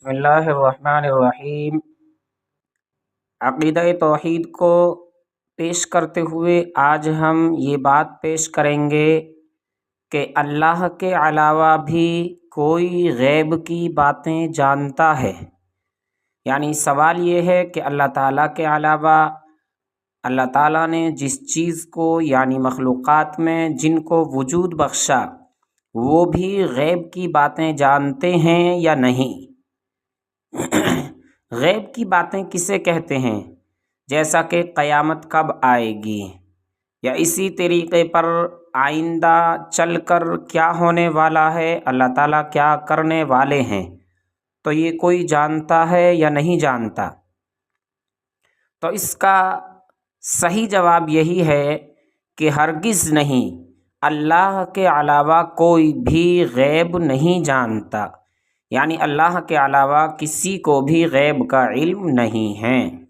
بسم اللہ الرحمن الرحیم۔ عقیدہ توحید کو پیش کرتے ہوئے آج ہم یہ بات پیش کریں گے کہ اللہ کے علاوہ بھی کوئی غیب کی باتیں جانتا ہے۔ یعنی سوال یہ ہے کہ اللہ تعالیٰ کے علاوہ اللہ تعالیٰ نے جس چیز کو یعنی مخلوقات میں جن کو وجود بخشا وہ بھی غیب کی باتیں جانتے ہیں یا نہیں؟ غیب کی باتیں کسے کہتے ہیں؟ جیسا کہ قیامت کب آئے گی، یا اسی طریقے پر آئندہ چل کر کیا ہونے والا ہے، اللہ تعالیٰ کیا کرنے والے ہیں، تو یہ کوئی جانتا ہے یا نہیں جانتا؟ تو اس کا صحیح جواب یہی ہے کہ ہرگز نہیں، اللہ کے علاوہ کوئی بھی غیب نہیں جانتا، یعنی اللہ کے علاوہ کسی کو بھی غیب کا علم نہیں ہے۔